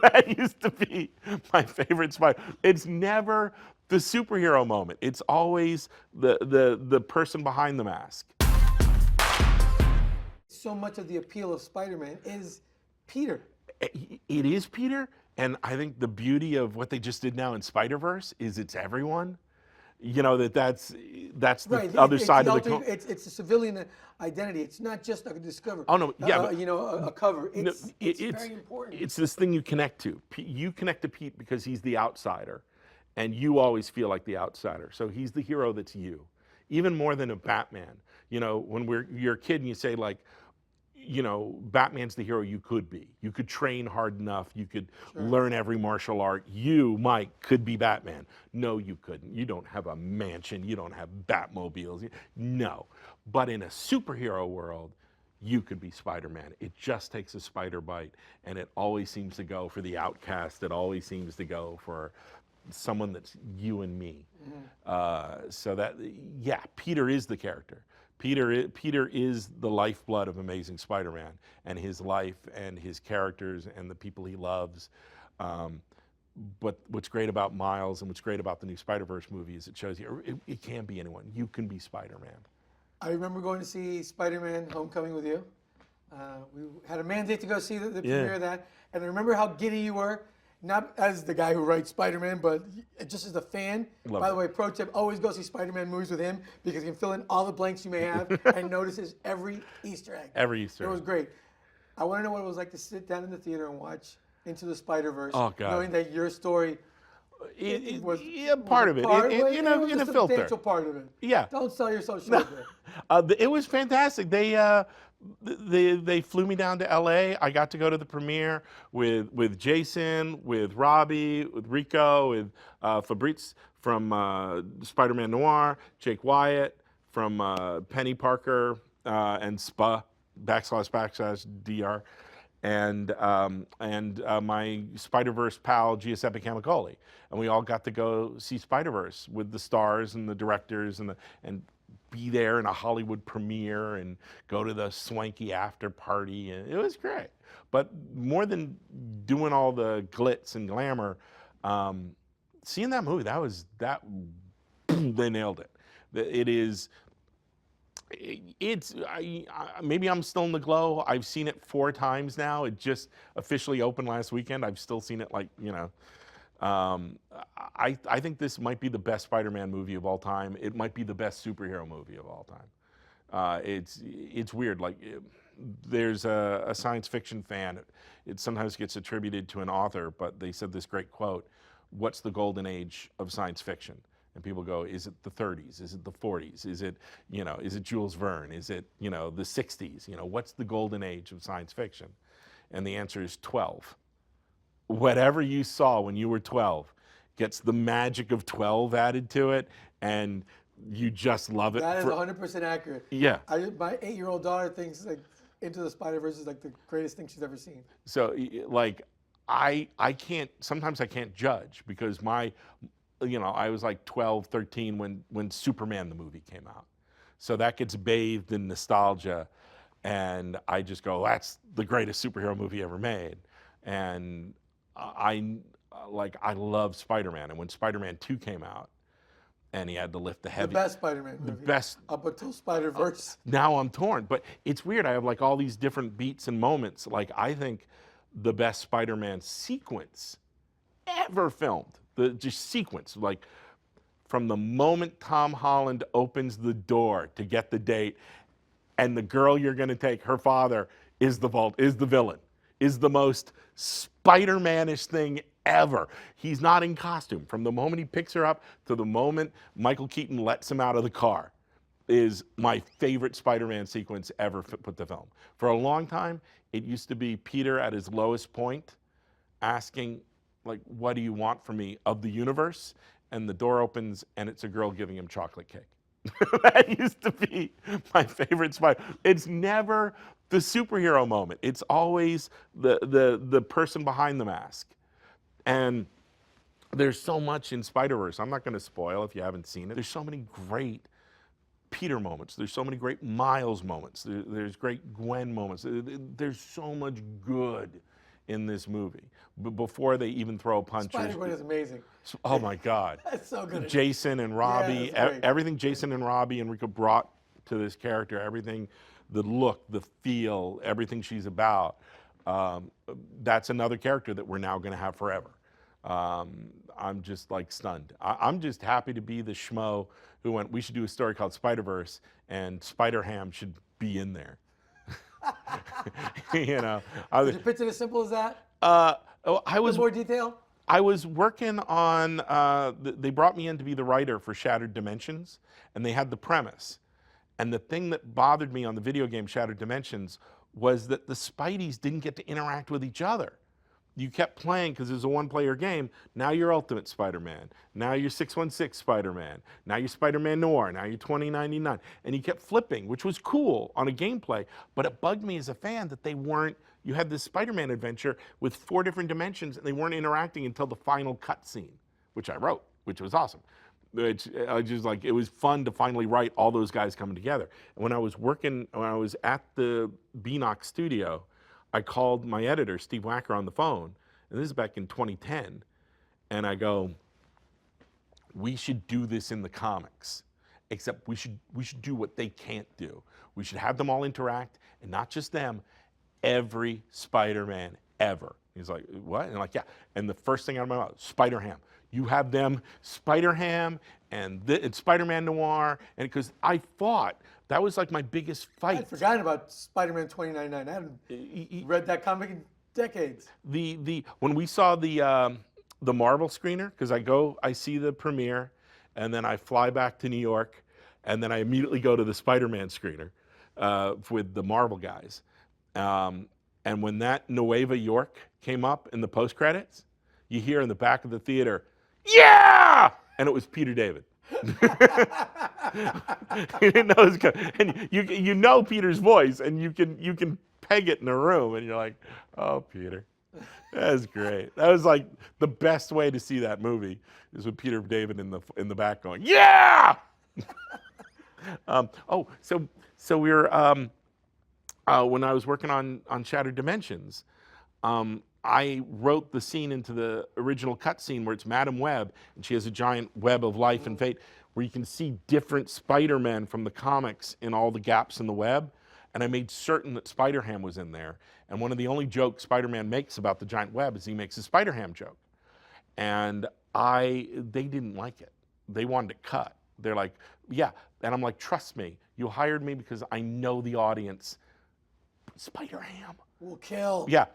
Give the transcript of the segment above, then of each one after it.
That used to be my favorite Spider. It's never the superhero moment. It's always the person behind the mask. So much of the appeal of Spider-Man is Peter. It is Peter, and I think the beauty of what they just did now in SpiderVerse is it's everyone. You know that's the Right. other It's side the of the ultimate. coin. It's a civilian identity. It's not just a discover. Oh no, yeah, but A cover. no, It's very important. it's this thing you connect to. You connect to Pete because he's the outsider, and you always feel like the outsider. So he's the hero that's you, even more than a Batman. You know, when you're a kid and you say like, you know, Batman's the hero you could be. You could train hard enough. You could learn every martial art. You, Mike, could be Batman. No, you couldn't. You don't have a mansion. You don't have Batmobiles. No. But in a superhero world, you could be Spider-Man. It just takes a spider bite, and it always seems to go for the outcast. It always seems to go for someone that's you and me. So that, yeah, Peter is the character. Peter is the lifeblood of Amazing Spider-Man, and his life and his characters and the people he loves. But what's great about Miles and what's great about the new Spider-Verse movie is it shows you it can be anyone. You can be Spider-Man. I remember going to see Spider-Man: Homecoming with you. We had a mandate to go see the premiere of that, and I remember how giddy you were. Not as the guy who writes Spider-Man, but just as a fan. Love By it. the way, pro tip: always go see Spider-Man movies with him because he can fill in all the blanks you may have and notices every Easter egg. Every Easter It was egg. great. I want to know what it was like to sit down in the theater and watch Into the Spider-Verse, Oh, God. knowing that your story Yeah, part of it. In it was a a filter. substantial part of it. Yeah. Don't sell yourself short there. It was fantastic. They flew me down to LA. I got to go to the premiere with Jason, with Robbie, with Rico, with Fabrice from Spider-Man Noir, Jake Wyatt from Penny Parker and SPA /DR, and my Spider-Verse pal Giuseppe Camicoli, and we all got to go see Spider-Verse with the stars and the directors and be there in a Hollywood premiere and go to the swanky after party, and it was great. But more than doing all the glitz and glamour, seeing that movie, they nailed it. It is. Maybe I'm still in the glow. I've seen it 4 times now. It just officially opened last weekend. I've still seen it I think this might be the best Spider-Man movie of all time. It might be the best superhero movie of all time. It's weird. There's a science fiction fan. It sometimes gets attributed to an author, but they said this great quote: "What's the golden age of science fiction?" And people go, is it the 30s? Is it the 40s? Is it Jules Verne? Is it, the 60s? What's the golden age of science fiction? And the answer is 12. Whatever you saw when you were 12 gets the magic of 12 added to it, and you just love it. That is 100% accurate. Yeah. My 8-year-old daughter thinks like Into the Spider-Verse is like the greatest thing she's ever seen. So I can't, sometimes I can't judge because I was like 12, 13 when Superman the movie came out. So that gets bathed in nostalgia, and I just go, that's the greatest superhero movie ever made. And I love Spider-Man, and when Spider-Man 2 came out, and he had to lift the heavy. The best Spider-Man movie. The best. Up until SpiderVerse. Now I'm torn, but it's weird. I have like all these different beats and moments. Like I think the best Spider-Man sequence ever filmed, just sequence, like from the moment Tom Holland opens the door to get the date, and the girl you're going to take, her father, is the villain, is the most Spider-Man-ish thing ever. He's not in costume. From the moment he picks her up to the moment Michael Keaton lets him out of the car is my favorite Spider-Man sequence ever put to film. For a long time, it used to be Peter at his lowest point asking, like, what do you want from me of the universe? And the door opens and it's a girl giving him chocolate cake. That used to be my favorite Spider. It's never the superhero moment. It's always the person behind the mask. And there's so much in Spider-Verse. I'm not going to spoil if you haven't seen it. There's so many great Peter moments. There's so many great Miles moments. There's great Gwen moments. There's so much good in this movie before they even throw a punch. Spider-Gwen is amazing. Oh my God. That's so good. Jason and Robbie, that's great. everything Jason and Robbie Enrico brought to this character, everything, the look, the feel, everything she's about. That's another character that we're now going to have forever. I'm just like stunned. I'm just happy to be the schmo who went, we should do a story called SpiderVerse, and Spider-Ham should be in there. You know, Did you pitch it as simple as that? I was more detail. I was working on. They brought me in to be the writer for Shattered Dimensions, and they had the premise. And the thing that bothered me on the video game Shattered Dimensions was that the Spideys didn't get to interact with each other. You kept playing because it was a one-player game. Now you're Ultimate Spider-Man. Now you're 616 Spider-Man. Now you're Spider-Man Noir. Now you're 2099. And you kept flipping, which was cool on a gameplay. But it bugged me as a fan that they weren't. You had this Spider-Man adventure with 4 different dimensions, and they weren't interacting until the final cutscene, which I wrote, which was awesome. Which I just like. It was fun to finally write all those guys coming together. And when I was at the Beanox studio, I called my editor, Steve Wacker, on the phone, and this is back in 2010, and I go, we should do this in the comics, except we should do what they can't do. We should have them all interact, and not just them, every Spider-Man ever. He's like, what? And I'm like, yeah. And the first thing out of my mouth, Spider-Ham. You have them, Spider-Ham, and Spider-Man Noir, and because I fought. That was like my biggest fight. I'd forgotten about Spider-Man 2099. I hadn't read that comic in decades. When we saw the Marvel screener, because I see the premiere, and then I fly back to New York, and then I immediately go to the Spider-Man screener with the Marvel guys. And when that Nueva York came up in the post-credits, you hear in the back of the theater, yeah! And it was Peter David. You didn't know it was coming. And you know Peter's voice, and you can peg it in a room, and you're like, oh, Peter, that was great. That was like the best way to see that movie is with Peter David in the back going, yeah. So we were when I was working on Shattered Dimensions, I wrote the scene into the original cutscene where it's Madam Web, and she has a giant web of life and fate, where you can see different Spider-Men from the comics in all the gaps in the web. And I made certain that Spider-Ham was in there. And one of the only jokes Spider-Man makes about the giant web is he makes a Spider-Ham joke. And they didn't like it. They wanted it cut. They're like, yeah. And I'm like, trust me, you hired me because I know the audience. Spider-Ham will kill. Yeah.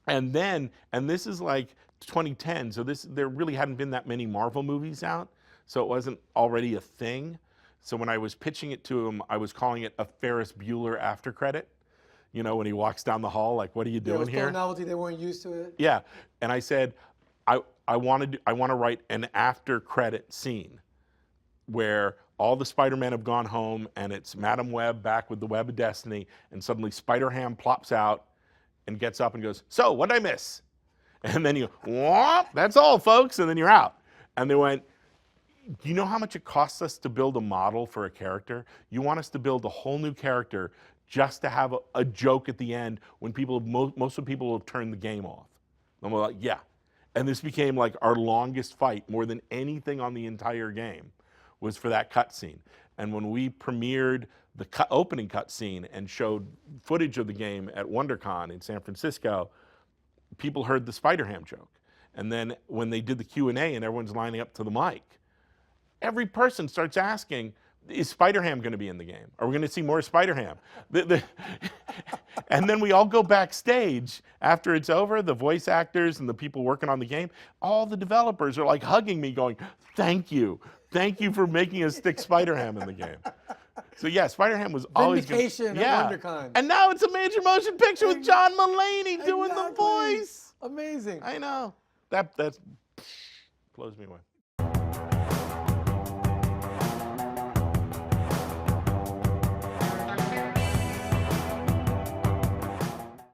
And this is like 2010, so there really hadn't been that many Marvel movies out, so it wasn't already a thing. So when I was pitching it to him, I was calling it a Ferris Bueller after credit. You know, when he walks down the hall, like, what are you doing here? It was still a novelty, they weren't used to it. Yeah, and I said, I want to write an after credit scene where all the Spider-Men have gone home, and it's Madam Web back with the Web of Destiny, and suddenly Spider-Ham plops out and gets up and goes, so what'd I miss? And then you go, whoop, that's all, folks, and then you're out. And they went, do you know how much it costs us to build a model for a character? You want us to build a whole new character just to have a joke at the end when most of the people have turned the game off. And we're like, yeah. And this became like our longest fight, more than anything on the entire game, was for that cutscene. And when we premiered the opening cutscene and showed footage of the game at WonderCon in San Francisco, people heard the Spider-Ham joke. And then when they did the Q&A and everyone's lining up to the mic, every person starts asking, is Spider-Ham going to be in the game? Are we going to see more Spider-Ham? And then we all go backstage after it's over, the voice actors and the people working on the game, all the developers are like hugging me going, thank you. Thank you for making us stick Spider-Ham in the game. So yeah, Spider-Ham was always Vindication at WonderCon. And now it's a major motion picture with John Mulaney doing the voice. Amazing. I know. That blows me away.